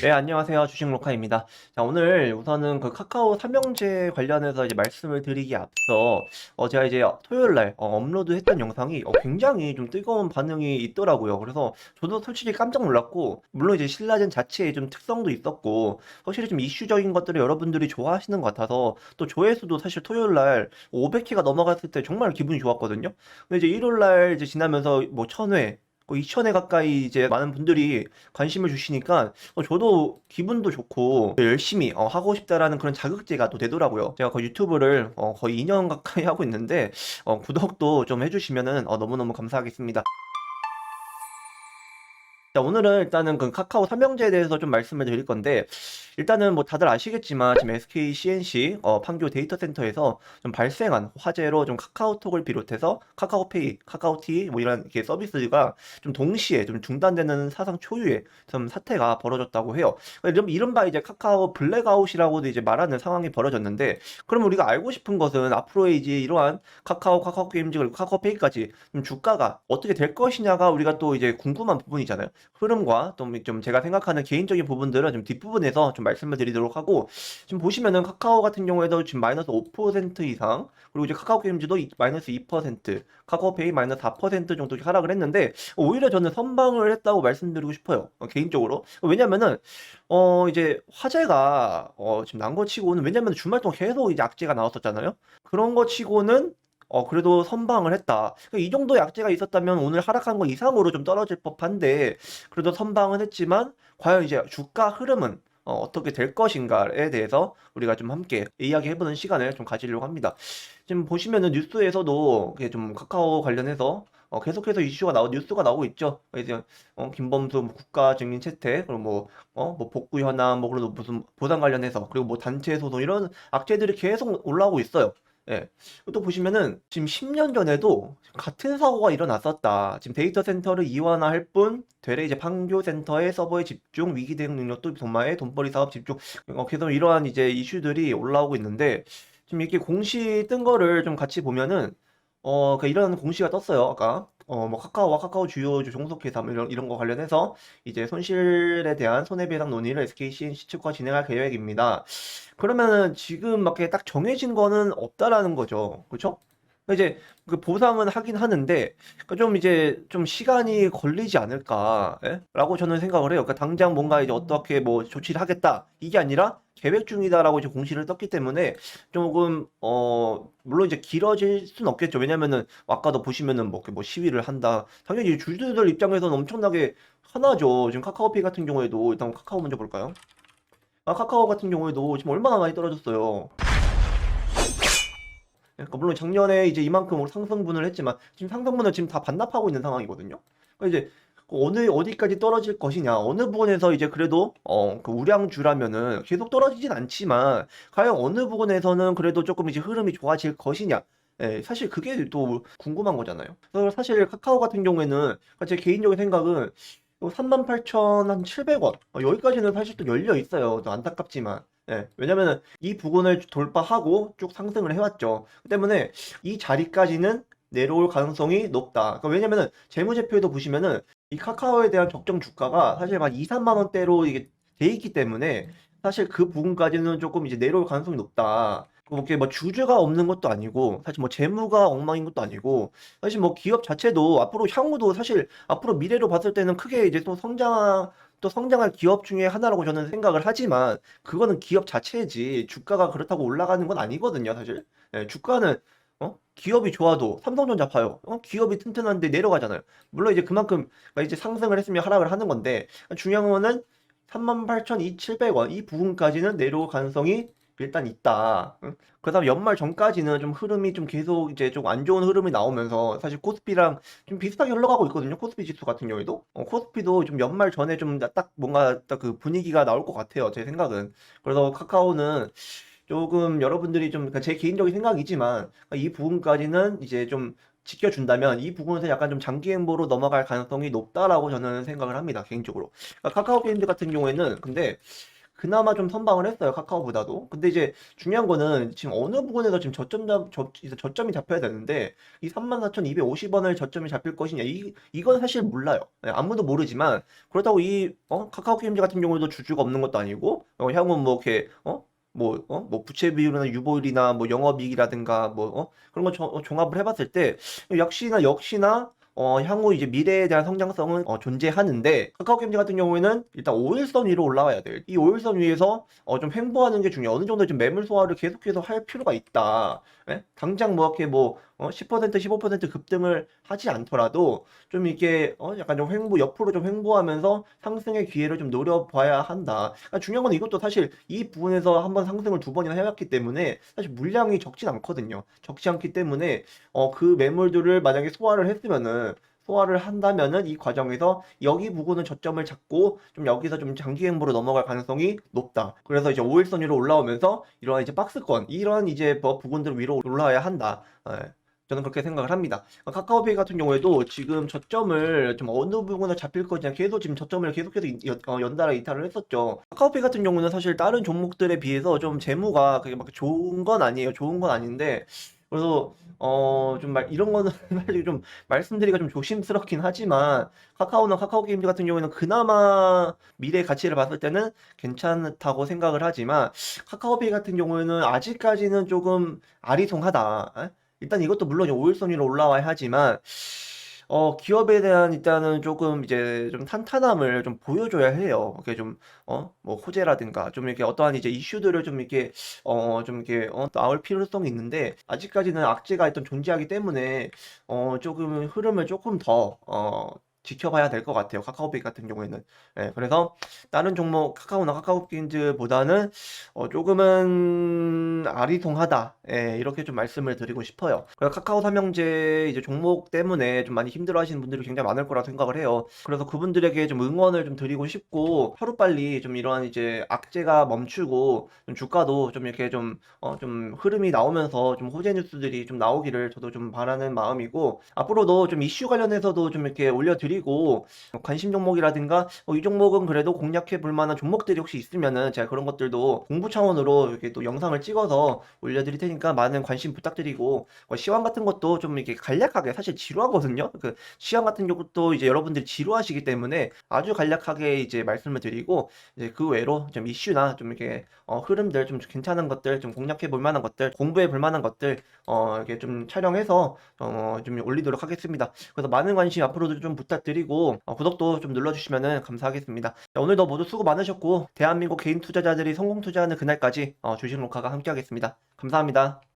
네, 안녕하세요. 주식 로카입니다. 자, 오늘 우선은 그 카카오 삼형제 관련해서 이제 말씀을 드리기 앞서, 제가 이제 토요일 날 업로드 했던 영상이 굉장히 좀 뜨거운 반응이 있더라고요. 그래서 저도 솔직히 깜짝 놀랐고, 물론 이제 신라젠 자체의 좀 특성도 있었고, 확실히 좀 이슈적인 것들을 여러분들이 좋아하시는 것 같아서, 또 조회수도 사실 토요일 날 500회가 넘어갔을 때 정말 기분이 좋았거든요. 근데 이제 일요일 날 이제 지나면서 뭐 1000회, 2000회 가까이 이제 많은 분들이 관심을 주시니까 저도 기분도 좋고 열심히 하고 싶다라는 그런 자극제가 또 되더라고요. 제가 거의 유튜브를 거의 2년 가까이 하고 있는데 구독도 좀 해주시면은 너무너무 감사하겠습니다. 자, 오늘은 일단은 그 카카오 삼형제에 대해서 좀 말씀을 드릴 건데, 일단은 뭐 다들 아시겠지만, 지금 SK CNC, 판교 데이터 센터에서 좀 발생한 화재로 좀 카카오톡을 비롯해서 카카오페이, 카카오티, 뭐 이런 이렇게 서비스가 좀 동시에 좀 중단되는 사상 초유의 좀 사태가 벌어졌다고 해요. 이른바 이제 카카오 블랙아웃이라고도 이제 말하는 상황이 벌어졌는데, 그럼 우리가 알고 싶은 것은 앞으로 이제 이러한 카카오 게임즈 그리고 카카오페이까지 좀 주가가 어떻게 될 것이냐가 우리가 또 이제 궁금한 부분이잖아요. 흐름과 좀 제가 생각하는 개인적인 부분들은 좀 뒷부분에서 좀 말씀을 드리도록 하고, 지금 보시면은 카카오 같은 경우에도 지금 마이너스 5% 이상, 그리고 이제 카카오 게임즈도 마이너스 2%, 카카오페이 마이너스 4% 정도 하락을 했는데, 오히려 저는 선방을 했다고 말씀드리고 싶어요. 개인적으로. 왜냐면은 이제 화제가 지금 난 거 치고는, 왜냐면 주말 동안 계속 이제 악재가 나왔었잖아요. 그런 거 치고는 그래도 선방을 했다. 그러니까 이 정도 약재가 있었다면 오늘 하락한 거 이상으로 좀 떨어질 법한데, 그래도 선방은 했지만, 과연 이제 주가 흐름은 어떻게 될 것인가에 대해서 우리가 좀 함께 이야기해보는 시간을 좀 가지려고 합니다. 지금 보시면은 뉴스에서도 이게 좀 카카오 관련해서 계속해서 뉴스가 나오고 있죠. 이제 김범수 뭐 국가증인 채택, 그리고 뭐 복구 현황, 뭐 그리고 무슨 보상 관련해서, 그리고 뭐 단체 소송 이런 악재들이 계속 올라오고 있어요. 예. 또 보시면은 지금 10년 전에도 같은 사고가 일어났었다. 지금 데이터 센터를 이완화할 뿐 되레 이제 판교 센터의 서버에 집중, 위기 대응 능력도 도마에 돈벌이 사업 집중. 계속 이러한 이제 이슈들이 올라오고 있는데, 지금 이렇게 공시 뜬 거를 좀 같이 보면은 그러니까 이런 공시가 떴어요. 아까 뭐 카카오와 카카오 주요 종속회사 뭐 이런 거 관련해서 이제 손실에 대한 손해배상 논의를 SK CNC 측과 진행할 계획입니다. 그러면은 지금 막 이렇게 딱 정해진 거는 없다라는 거죠. 그렇죠? 이제 그 보상은 하긴 하는데 좀 이제 좀 시간이 걸리지 않을까, 예? 라고 저는 생각을 해요. 그러니까 당장 뭔가 이제 어떻게 뭐 조치를 하겠다 이게 아니라 계획 중이다라고 이제 공시를 떴기 때문에 조금 물론 이제 길어질 순 없겠죠. 왜냐면은 아까도 보시면은 뭐 시위를 한다. 당연히 주주들 입장에서는 엄청나게 화나죠. 지금 카카오페이 같은 경우에도 일단 카카오 먼저 볼까요? 카카오 같은 경우에도 지금 얼마나 많이 떨어졌어요. 그러니까 물론 작년에 이제 이만큼 상승분을 했지만 지금 상승분을 지금 다 반납하고 있는 상황이거든요. 그러니까 이제 어디까지 떨어질 것이냐, 어느 부분에서 이제 그래도 그 우량주라면은 계속 떨어지진 않지만 과연 어느 부분에서는 그래도 조금 이제 흐름이 좋아질 것이냐. 예, 사실 그게 또 궁금한 거잖아요. 그래서 사실 카카오 같은 경우에는 그러니까 제 개인적인 생각은 38,700원 여기까지는 사실 또 열려 있어요. 또 안타깝지만. 예, 왜냐면은 이 부분을 돌파하고 쭉 상승을 해왔죠. 그 때문에 이 자리까지는 내려올 가능성이 높다. 그러니까 왜냐면은 재무제표에도 보시면은 이 카카오에 대한 적정 주가가 사실 막 2, 3만 원대로 이게 돼 있기 때문에 사실 그 부분까지는 조금 이제 내려올 가능성이 높다. 뭐 주주가 없는 것도 아니고 사실 뭐 재무가 엉망인 것도 아니고 사실 뭐 기업 자체도 앞으로 향후도 사실 앞으로 미래로 봤을 때는 크게 이제 또 성장할 기업 중에 하나라고 저는 생각을 하지만 그거는 기업 자체지 주가가 그렇다고 올라가는 건 아니거든요, 사실. 예, 주가는 기업이 좋아도 삼성전자 봐요. 기업이 튼튼한데 내려가잖아요. 물론 이제 그만큼 이제 상승을 했으면 하락을 하는 건데 중요한 거는 38,700원 이 부분까지는 내려올 가능성이 일단 있다. 응? 그다음 연말 전까지는 좀 흐름이 좀 계속 이제 좀 안 좋은 흐름이 나오면서 사실 코스피랑 좀 비슷하게 흘러가고 있거든요. 코스피 지수 같은 경우에도 코스피도 좀 연말 전에 좀 딱 뭔가 딱 그 분위기가 나올 것 같아요. 제 생각은. 그래서 카카오는 조금 여러분들이 좀, 그러니까 제 개인적인 생각이지만, 이 부분까지는 이제 좀 지켜준다면, 이 부분에서 약간 좀 장기 행보로 넘어갈 가능성이 높다라고 저는 생각을 합니다, 개인적으로. 카카오 게임즈 같은 경우에는, 근데, 그나마 좀 선방을 했어요. 카카오보다도. 근데 이제 중요한 거는 지금 어느 부분에서 지금 저점이 잡혀야 되는데 이 34,250원을 저점이 잡힐 것이냐 이건 사실 몰라요. 네, 아무도 모르지만 그렇다고 이 카카오 게임즈 같은 경우에도 주주가 없는 것도 아니고 향후 뭐 이렇게 뭐 부채 비율이나 유보율이나 뭐 영업이익이라든가 그런 거 종합을 해봤을 때 역시나 향후 이제 미래에 대한 성장성은 존재하는데 카카오 게임즈 같은 경우에는 일단 5일선 위로 올라와야 돼요. 이 5일선 위에서 좀 횡보하는 게 중요해요. 어느 정도 좀 매물 소화를 계속해서 할 필요가 있다. 예? 당장 뭐 이렇게 10% 15% 급등을 하지 않더라도 좀 이게 약간 좀 옆으로 좀 횡보하면서 상승의 기회를 좀 노려봐야 한다. 그러니까 중요한 건 이것도 사실 이 부분에서 한번 상승을 두 번이나 해왔기 때문에 사실 물량이 적진 않거든요. 적지 않기 때문에 그 매물들을 만약에 소화를 한다면은 이 과정에서 여기 부분은 저점을 잡고 좀 여기서 좀 장기 횡보로 넘어갈 가능성이 높다. 그래서 이제 5일선 위로 올라오면서 이러한 이제 박스권 이런 이제 뭐 부분들 위로 올라와야 한다. 예. 저는 그렇게 생각을 합니다. 카카오페이 같은 경우에도 지금 저점을 좀 어느 부분에 잡힐 거냐 계속 지금 저점을 계속해서 연달아 이탈을 했었죠. 카카오페이 같은 경우는 사실 다른 종목들에 비해서 좀 재무가 그게 막 좋은 건 아니에요. 좋은 건 아닌데 그래서 좀 이런 거는 사실 좀 말씀드리기가 좀 조심스럽긴 하지만 카카오 게임즈 같은 경우에는 그나마 미래 가치를 봤을 때는 괜찮다고 생각을 하지만 카카오페이 같은 경우에는 아직까지는 조금 아리송하다. 에? 일단 이것도 물론 5일선 위로 올라와야 하지만 기업에 대한 일단은 조금 이제 좀 탄탄함을 좀 보여줘야 해요. 이렇게 좀 뭐 호재라든가 좀 이렇게 어떠한 이제 이슈들을 좀 이렇게 좀 이렇게 나올 필요성이 있는데 아직까지는 악재가 일단 존재하기 때문에 조금 흐름을 조금 더 지켜봐야 될 것 같아요. 카카오페이 같은 경우에는. 예, 그래서 다른 종목 카카오나 카카오게임즈보다는 조금은 아리송하다. 예, 이렇게 좀 말씀을 드리고 싶어요. 그래서 카카오 삼형제 이제 종목 때문에 좀 많이 힘들어하시는 분들이 굉장히 많을 거라 생각을 해요. 그래서 그분들에게 좀 응원을 좀 드리고 싶고 하루빨리 좀 이러한 이제 악재가 멈추고 좀 주가도 좀 이렇게 좀 흐름이 나오면서 좀 호재 뉴스들이 좀 나오기를 저도 좀 바라는 마음이고 앞으로도 좀 이슈 관련해서도 좀 이렇게 올려드리고 관심 종목이라든가 이 종목은 그래도 공략해 볼 만한 종목들이 혹시 있으면은 제가 그런 것들도 공부 차원으로 이렇게 또 영상을 찍어서 올려드릴 테니까 많은 관심 부탁드리고 시황 같은 것도 좀 이렇게 간략하게 사실 지루하거든요. 그 시황 같은 경우도 이제 여러분들이 지루하시기 때문에 아주 간략하게 이제 말씀을 드리고 이제 그 외로 좀 이슈나 좀 이렇게 흐름들 좀 괜찮은 것들 좀 공략해 볼 만한 것들 공부해 볼 만한 것들 이렇게 좀 촬영해서 좀 올리도록 하겠습니다. 그래서 많은 관심 앞으로도 좀 부탁드리고 구독도 좀 눌러주시면 감사하겠습니다. 자, 오늘도 모두 수고 많으셨고 대한민국 개인 투자자들이 성공 투자하는 그날까지 주식로카가 함께하겠습니다. 감사합니다.